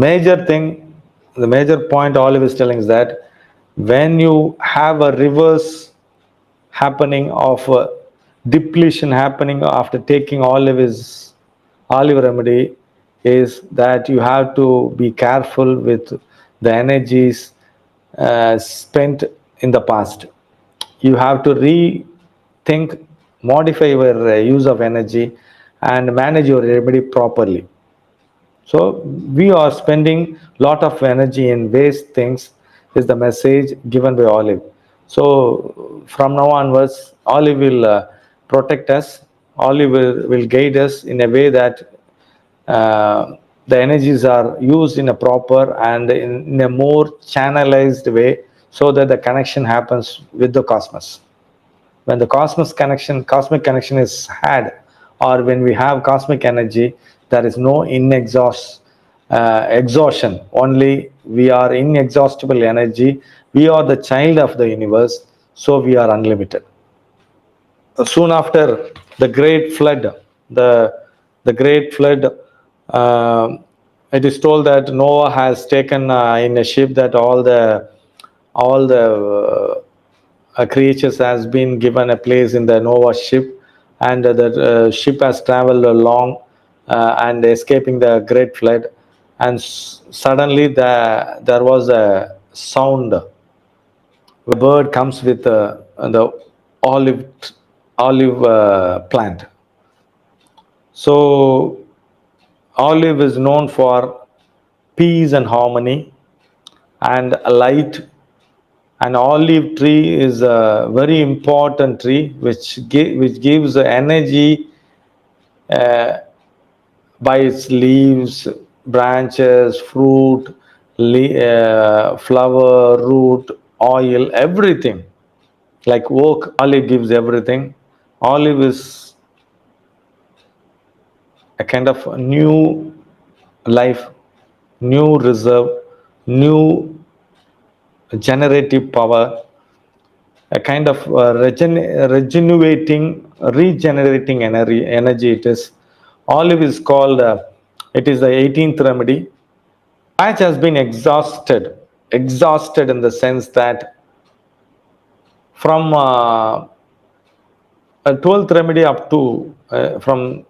Major thing, the major point Olive is telling is that when you have a reverse happening of depletion happening after taking olive remedy, is that you have to be careful with the energies spent in the past. You have to rethink, modify your use of energy and manage your remedy properly. So we are spending lot of energy in waste things, is the message given by Olive. So from now onwards, Olive will protect us. Olive will guide us in a way that the energies are used in a proper and in a more channelized way, so that the connection happens with the cosmos. When the cosmic connection is had, or when we have cosmic energy, there is no exhaustion. Only we are inexhaustible energy. We are the child of the universe, so we are unlimited. Soon after the great flood, the the great flood, uh, it is told that Noah has taken in a ship that all the creatures has been given a place in the Noah ship, and the ship has traveled along and escaping the great flood, and suddenly there was a sound. A bird comes with the olive olive plant. So olive is known for peace and harmony and light. An olive tree is a very important tree which gives energy by its leaves, branches, fruit, flower, root, oil, everything. Like oak, olive gives everything. Olive is a kind of new life, new reserve, new generative power, a kind of regenerating energy it is. Olive is called, it is the 18th remedy. Batch has been exhausted in the sense that from 12th remedy up to from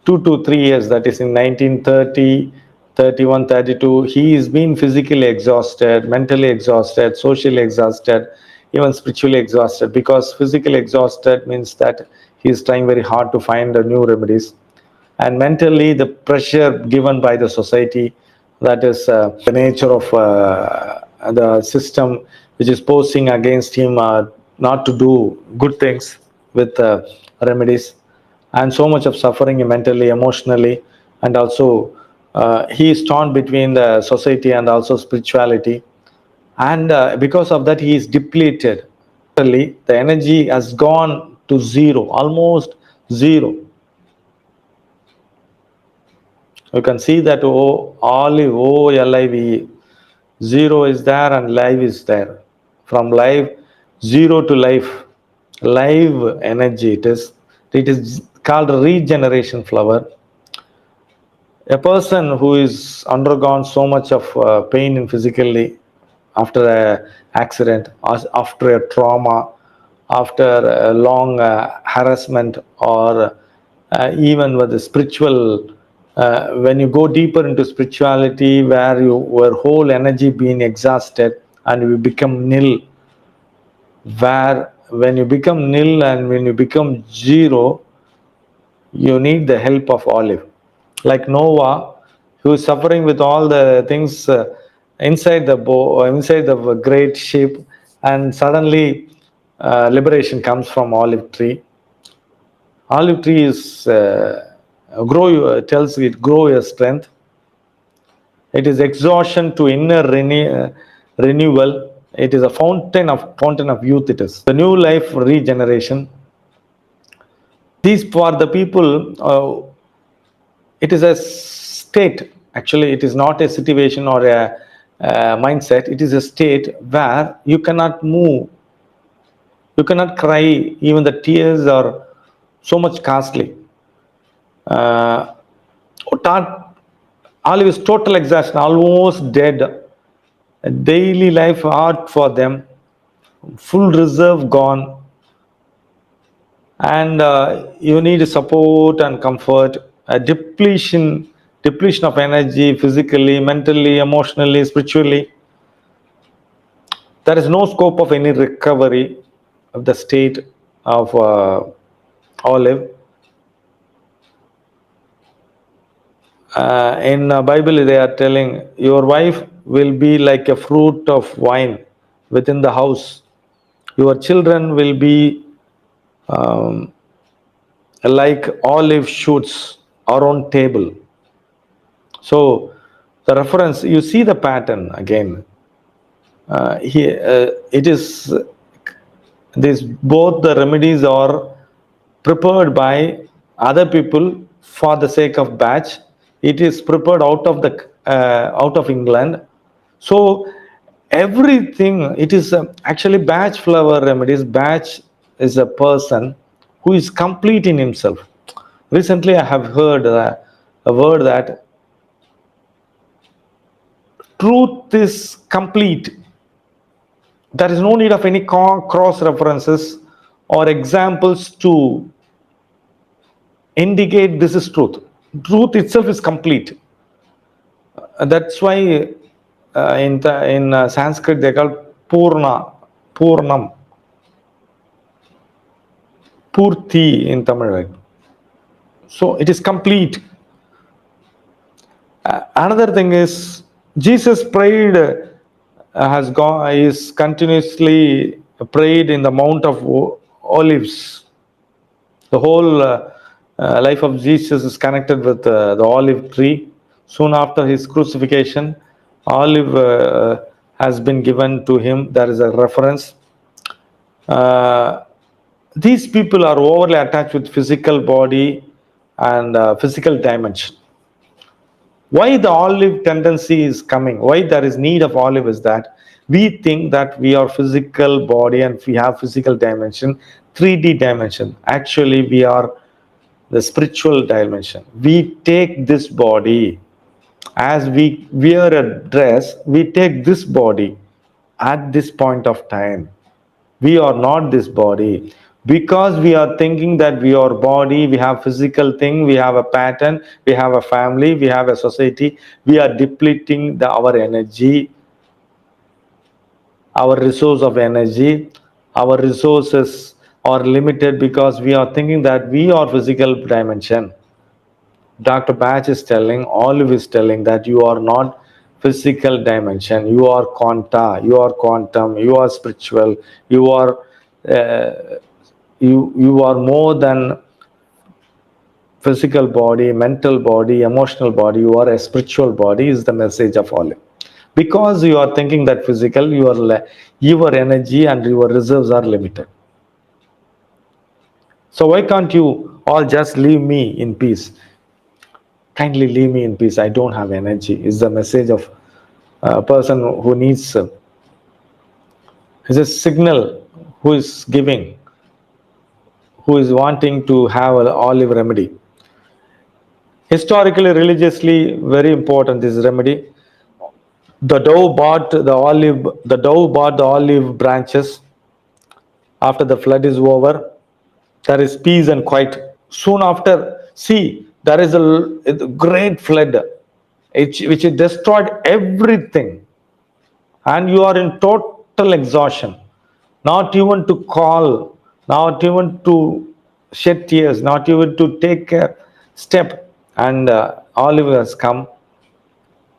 2 to 3 years, that is in 1930, 31, 32, he is being physically exhausted, mentally exhausted, socially exhausted, even spiritually exhausted, because physically exhausted means that he is trying very hard to find new remedies, and mentally the pressure given by the society, that is the nature of the system which is posing against him not to do good things with remedies, and so much of suffering mentally, emotionally, and also he is torn between the society and also spirituality, and because of that he is depleted. Literally, the energy has gone to zero, almost zero. You can see that olive, olive, zero is there and life is there. From life, zero to life, live energy it is. It is called regeneration flower. A person who is undergone so much of pain in physically, after a accident, after a trauma, after a long harassment, or even with the spiritual, when you go deeper into spirituality, where your whole energy being exhausted and you become nil, where when you become nil and when you become zero, you need the help of olive. Like Noah, who is suffering with all the things inside the inside the great ship, and suddenly liberation comes from olive tree. Olive tree is tells it grow your strength. It is exhaustion to inner renewal. It is a fountain of youth. It is the new life regeneration. These for the people, it is a state. Actually, it is not a situation or a mindset. It is a state where you cannot move, you cannot cry. Even the tears are so much costly. uh, Olive is total exhaustion, almost dead. A daily life hard for them, full reserve gone, and you need support and comfort. A depletion of energy, physically, mentally, emotionally, spiritually. There is no scope of any recovery of the state of Olive. In Bible they are telling your wife will be like a fruit of wine within the house, your children will be um, like olive shoots around table. So the reference, you see the pattern again. Here it is, this both the remedies are prepared by other people for the sake of batch. It is prepared out of England. So everything, it is actually batch flower remedies. Batch is a person who is complete in himself. Recently I have heard a word that truth is complete. There is no need of any cross references or examples to indicate this is truth. Truth itself is complete. That's why in Sanskrit they call Purnam, Purti in Tamil. Right? So it is complete. Another thing is Jesus prayed, is continuously prayed in the Mount of Olives. The whole life of Jesus is connected with the olive tree. Soon after his crucifixion, olive has been given to him. There is a reference. Uh, these people are overly attached with physical body and physical dimension. Why the olive tendency is coming, why there is need of olive, is that we think that we are physical body and we have physical dimension, 3D dimension. Actually we are the spiritual dimension. We take this body, as we wear a dress, we take this body at this point of time. We are not this body, because we are thinking that we are body, we have physical thing, we have a pattern, we have a family, we have a society. We are depleting our energy, our resource of energy. Our resources are limited because we are thinking that we are physical dimension. Dr. Batch is telling, Olive is telling that you are not physical dimension. You are quanta, you are quantum, you are spiritual, you are you are more than physical body, mental body, emotional body. You are a spiritual body is the message of Olive. Because you are thinking that physical, your energy and your reserves are limited. So why can't you all just leave me in peace? Kindly leave me in peace. I don't have energy is the message of a person who needs is a signal, who is giving, who is wanting to have an olive remedy. Historically, religiously, very important this remedy. The dove bought the olive branches. After the flood is over, there is peace and quiet. Soon after, see, there is a great flood, which destroyed everything, and you are in total exhaustion. Not even to call, not even to shed tears, not even to take a step. And Olive has come.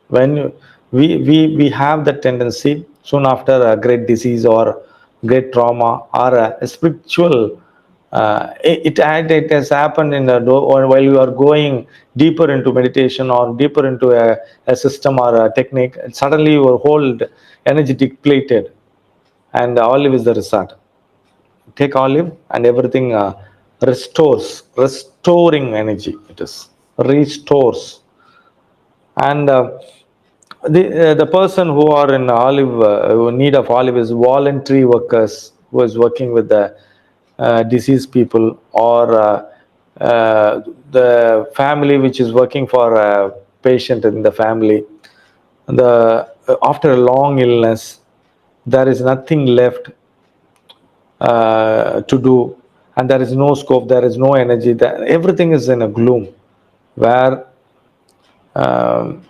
When we have the tendency soon after a great disease or great trauma or a spiritual it has happened in the or while you are going deeper into meditation or deeper into a system or a technique, suddenly your whole energy depleted, and Olive is the result. Take Olive and everything restoring energy. It is restores. And the person who are in olive who need of olive is voluntary workers who is working with the diseased people, or the family which is working for patient in the family. The After a long illness, there is nothing left to do, and there is no scope, there is no energy. Everything is in a gloom, where um,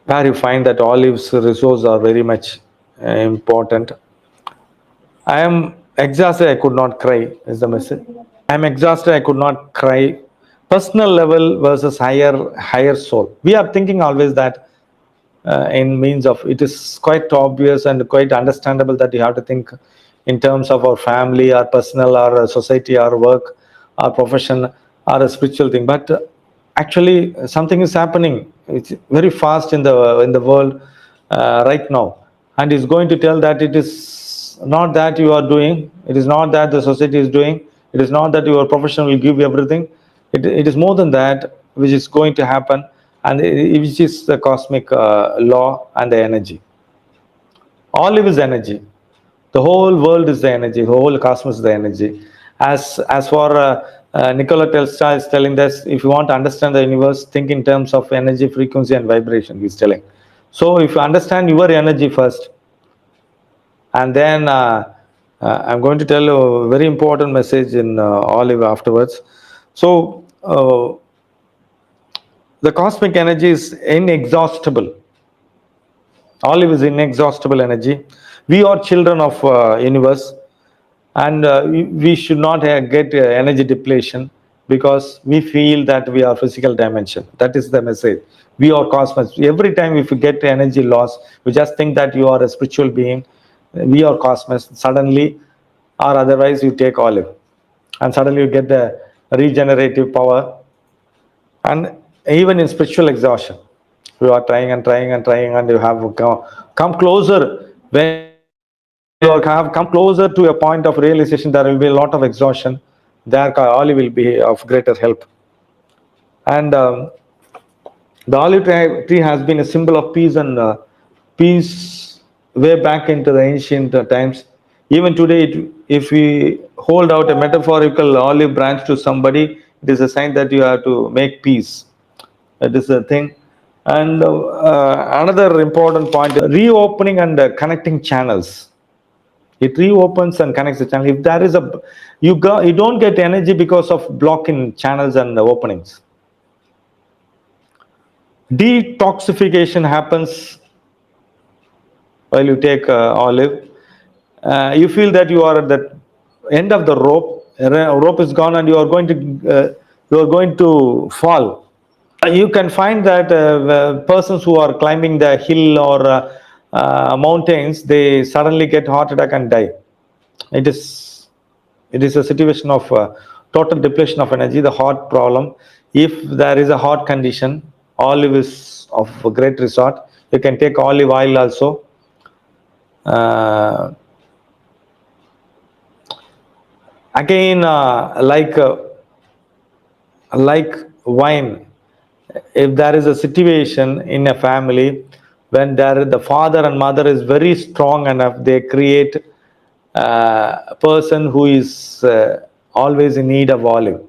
where you find that olives resources are very much important. I am exhausted, I could not cry, is the message. I am exhausted, I could not cry. Personal level versus higher soul. We are thinking always that in means of, it is quite obvious and quite understandable that you have to think in terms of our family, our personal, our society, our work, our profession, or a spiritual thing. But actually something is happening, it's very fast in the world right now, and is going to tell that it is not that you are doing, it is not that the society is doing, it is not that your profession will give you everything. It is more than that which is going to happen, and which is the cosmic law and the energy. All is energy. The whole world is the energy. The whole cosmos is the energy. As for Nikola Tesla is telling us, if you want to understand the universe, think in terms of energy, frequency, and vibration. He's telling. So if you understand your energy first, and then I'm going to tell you a very important message in Olive afterwards. So the cosmic energy is inexhaustible. Olive is inexhaustible energy. We are children of universe, and we should not get energy depletion, because we feel that we are physical dimension. That is the message. We are cosmos. Every time if you get energy loss, you just think that you are a spiritual being. We are cosmos. Suddenly, or otherwise, you take olive, and suddenly you get the regenerative power. And even in spiritual exhaustion, you are trying and trying and trying, and you have come closer. When you have come closer to a point of realization, there will be a lot of exhaustion. There olive will be of greater help. And the olive tree has been a symbol of peace, and peace way back into the ancient times. Even today, if we hold out a metaphorical olive branch to somebody, it is a sign that you have to make peace. That is the thing. And another important point, reopening and connecting channels. It reopens and connects the channel. If there is a, you don't get energy because of blocking channels and openings. Detoxification happens while you take olive. You feel that you are at the end of the rope. Rope is gone, and you are going to fall. You can find that persons who are climbing the hill or mountains, they suddenly get heart attack and die. It is it is a situation of total depletion of energy, the heart problem. If there is a heart condition, olive is of a great resort. You can take olive oil also. uh, Again, like wine, if there is a situation in a family when the father and mother is very strong enough, they create a person who is always in need of olive.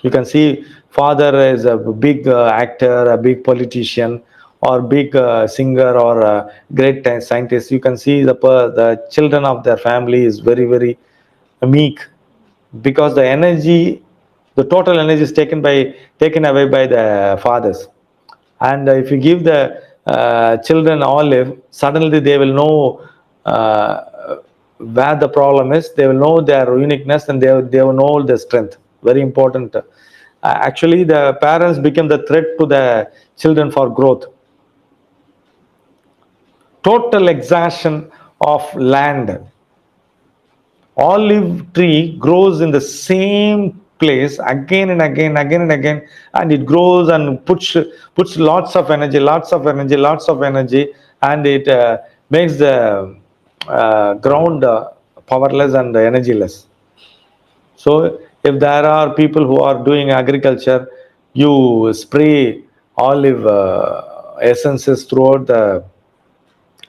You can see father is a big actor, a big politician, or big singer, or a great scientist. You can see the children of their family is very meek, because the energy, the total energy is taken away by the fathers. And if you give the children olive, suddenly they will know where the problem is, they will know their uniqueness, and they will know the strength. Very important. Actually, the parents become the threat to the children for growth. Total exhaustion of land. Olive tree grows in the same place again and again, and it grows and puts lots of energy, and it makes the ground powerless and energyless. So if there are people who are doing agriculture, you spray olive essences throughout the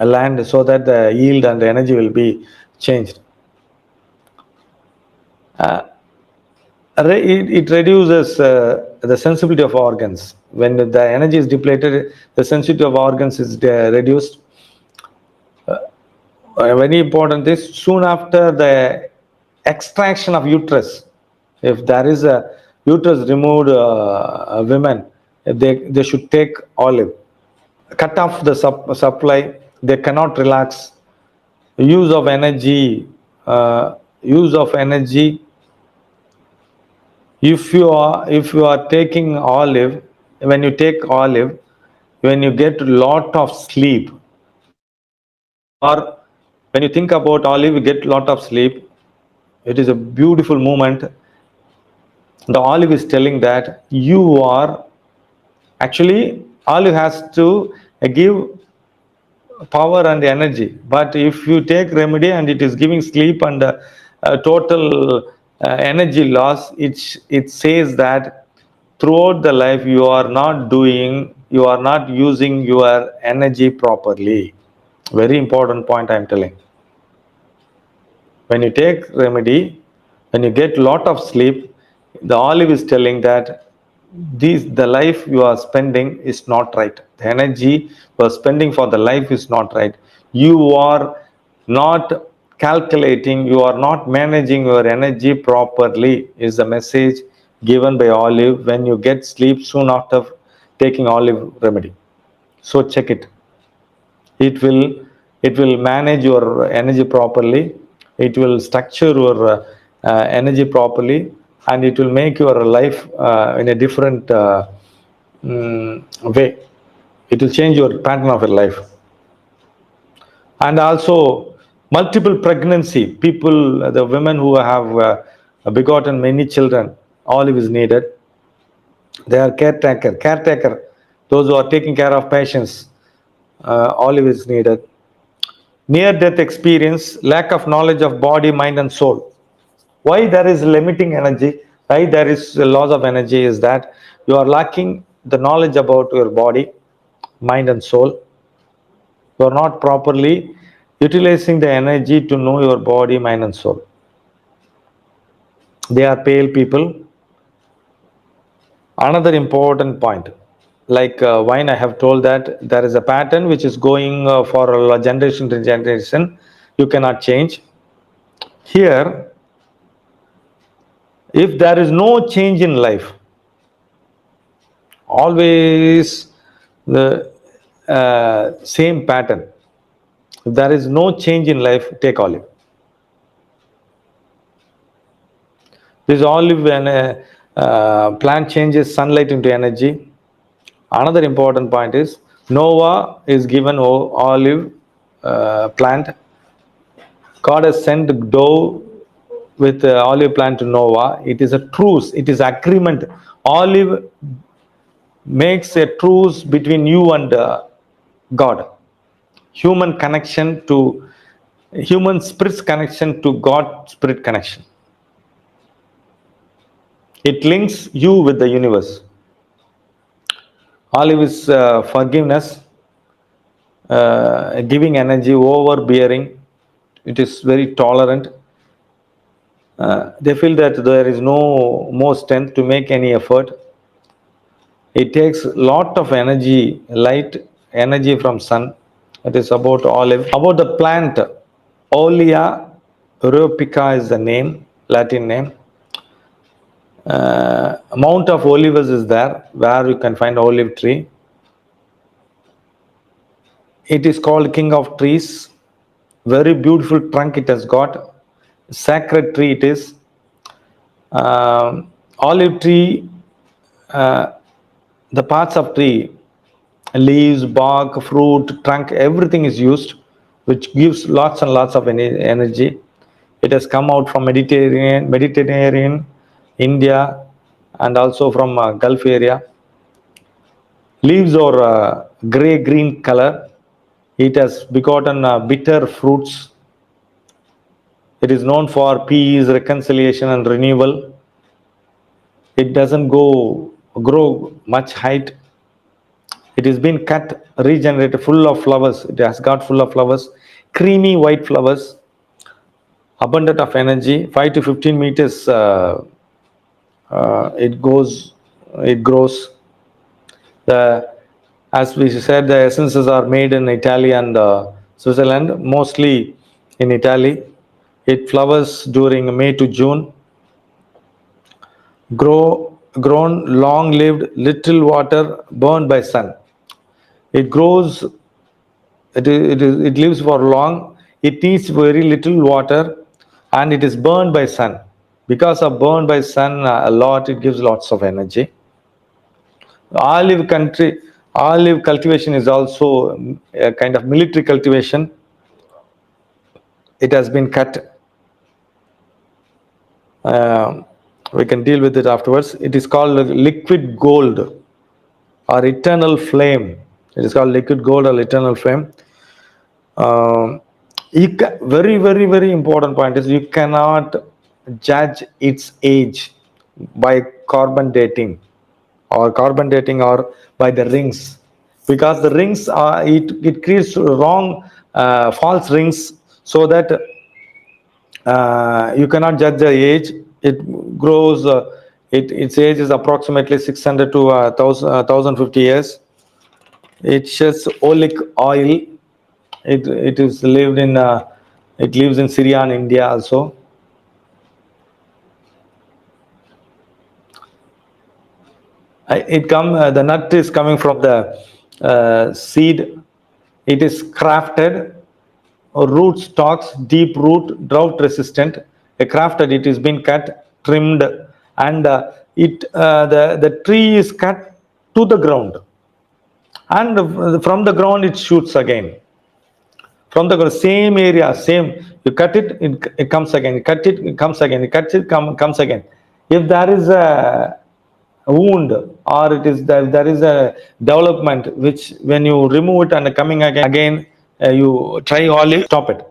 land, so that the yield and the energy will be changed. It reduces the sensibility of organs. When the energy is depleted, the sensitivity of organs is reduced. Very important is soon after the extraction of uterus, if there is a uterus removed women, they should take olive. Cut off the supply, they cannot relax. Use of energy, use of energy. If you are taking olive, when you take olive, when you get lot of sleep, or when you think about olive, you get lot of sleep. It is a beautiful moment. The olive is telling that you are actually, olive has to give power and energy, but if you take remedy and it is giving sleep and total energy loss, it says that throughout the life you are not using your energy properly. Very important point I am telling. When you take remedy, when you get lot of sleep, the olive is telling that the life you are spending is not right. The energy you are spending for the life is not right. You are not calculating, you are not managing your energy properly, is the message given by olive when you get sleep soon after taking olive remedy. So check it. It will manage your energy properly. It will structure your energy properly, and it will make your life in a different way. It will change your pattern of your life. And also multiple pregnancy people, the women who have begotten many children, olive is needed. They are caretaker, those who are taking care of patients, olive is needed. Near death experience, lack of knowledge of body, mind and soul. Why there is limiting energy, why there is a loss of energy, is that you are lacking the knowledge about your body, mind and soul. You are not properly utilizing the energy to know your body, mind and soul. They are pale people. Another important point, like wine, I have told that there is a pattern which is going for generation to generation. You cannot change. Here, if there is no change in life, always the same pattern, if there is no change in life, take olive. This olive, when a plant changes sunlight into energy. Another important point is Noah is given olive plant. God has sent dove with olive plant to Noah. It is a truce, it is agreement. Olive makes a truce between you and God. Human connection to human spirit's connection to God spirit connection. It links you with the universe. Olive is forgiveness, giving energy, overbearing. It is very tolerant. They feel that there is no more strength to make any effort. It takes lot of energy, light energy from sun. It is about olive. About the plant, Olea europica is the name, Latin name. Mount of Olives is there, where you can find olive tree. It is called king of trees. Very beautiful trunk it has got. Sacred tree it is. Olive tree, uh, the parts of tree, leaves, bark, fruit, trunk, everything is used, which gives lots and lots of energy. It has come out from Mediterranean, India, and also from Gulf area. Leaves are gray green color. It has begotten bitter fruits. It is known for peace, reconciliation, and renewal. It doesn't grow much height. It has been cut, regenerated, full of flowers. It has got full of flowers, creamy white flowers, abundant of energy. 5 to 15 meters it goes it grows. The, as we said, the essences are made in Italy and Switzerland, mostly in Italy. It flowers during May to June. Grown, long-lived, little water, burned by sun. It grows. It lives for long. It needs very little water, and it is burned by sun. Because of burned by sun a lot, it gives lots of energy. Olive country, olive cultivation is also a kind of military cultivation. It has been cut. Um, we can deal with it afterwards. It is called liquid gold or eternal flame. It is called liquid gold or eternal flame. Um, very, very, very important point is you cannot judge its age by carbon dating or by the rings, because the rings are it creates wrong false rings, so that you cannot judge the age. It grows its age is approximately 600 to 1050 years. It sheds olic oil. It is lived in it lives in Syria and India also. The nut is coming from the seed. It is crafted, root stalks, deep root, drought resistant. Crafted, it is been cut, trimmed, and the tree is cut to the ground, and from the ground it shoots again. From the same area, same, you cut it, it comes again. You cut it, it comes again. You cut it, comes again. If there is a wound, or it is there is a development which when you remove it and coming again, you try olive, stop it.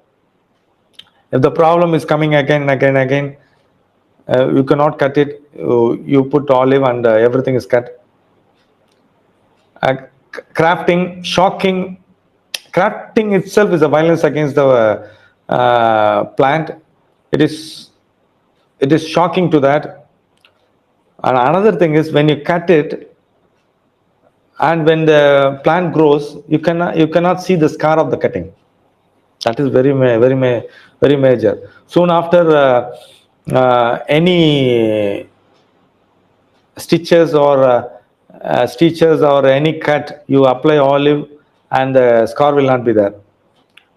If the problem is coming again and again and again, you cannot cut it. You put olive and everything is cut. uh, Crafting, shocking. Crafting itself is a violence against the plant. It is it is shocking to that. And another thing is, when you cut it and when the plant grows, you cannot see the scar of the cutting. That is very major. Soon after any stitches or any cut, you apply olive, and the scar will not be there.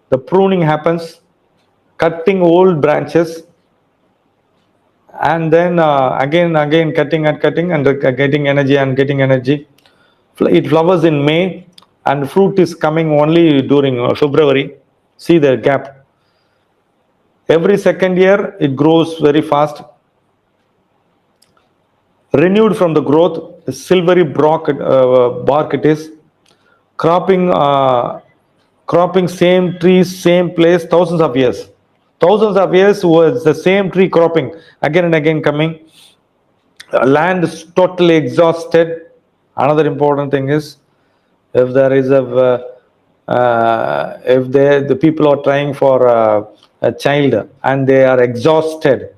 The pruning happens, cutting old branches, and then again cutting and cutting, and getting energy and getting energy. It flowers in May, and fruit is coming only during February. See the gap. Every second year it grows very fast. Renewed from the growth, silvery bark it is. Cropping same trees, same place, thousands of years. Thousands of years was the same tree cropping again and again coming. Land is totally exhausted. Another important thing is, if there is if the people are trying for a child and they are exhausted,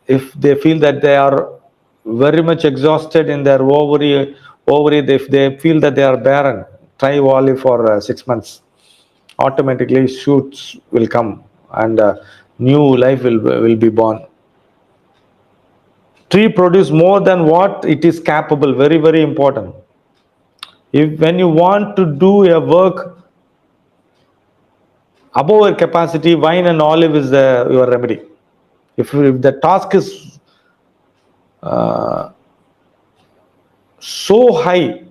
if they feel that they are very much exhausted in their ovary, if they feel that they are barren, try Wally for 6 months. Automatically shoots will come, and new life will be born. Tree produce more than what it is capable. Very, very important. If when you want to do a work above your capacity, wine and olive is your remedy. If the task is so high,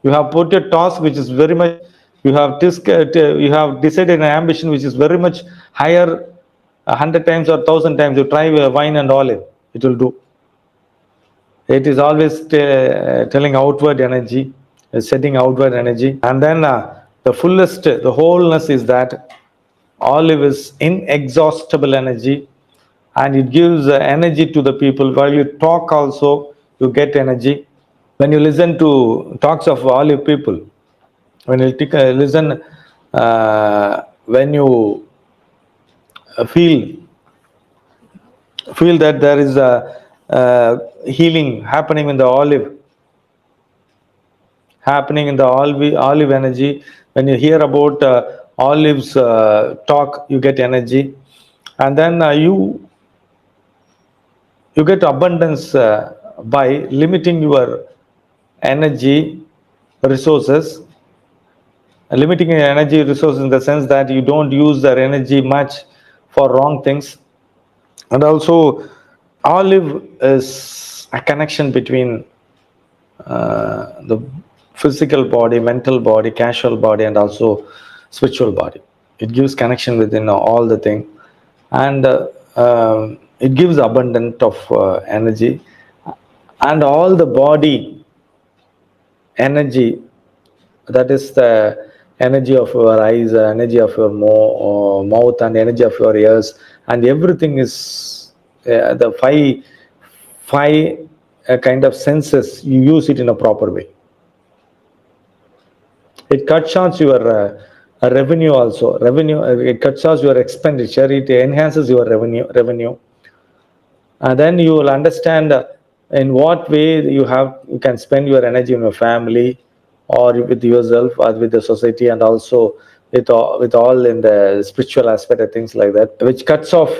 you have put a task which is very much, you have decided an ambition which is very much higher, 100 times or 1,000 times, you try wine and olive, it will do. It is always telling outward energy, setting outward energy. And then the wholeness is that olive is inexhaustible energy, and it gives energy to the people. While you talk also, you get energy. When you listen to talks of olive people, when you listen, when you feel that there is healing happening in the olive energy. When you hear about olives talk, you get energy. And then you get abundance by limiting your energy resources. Limiting your energy resources in the sense that you don't use their energy much for wrong things. And also, olive is a connection between the physical body, mental body, casual body, and also spiritual body. It gives connection within all the thing. And it gives abundant of energy. And all the body energy, that is the energy of your eyes, energy of your mouth, and energy of your ears, and everything is the five kind of senses. You use it in a proper way. It cuts short your revenue also. It cuts short your expenditure. It enhances your revenue. And then you will understand in what way you can spend your energy in your family, or with yourself, or with the society, and also with all in the spiritual aspect of things like that, which cuts off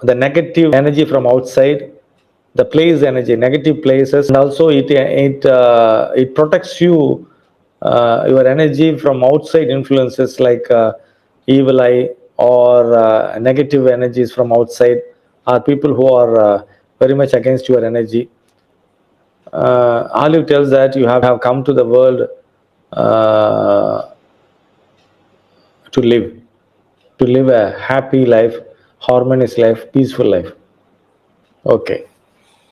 the negative energy from outside, the place energy, negative places. And also it protects you, your energy from outside influences like evil eye, or negative energies from outside, or people who are very much against your energy. Olive tells that you have come to the world uh, to live, a happy life, harmonious life, peaceful life. Okay.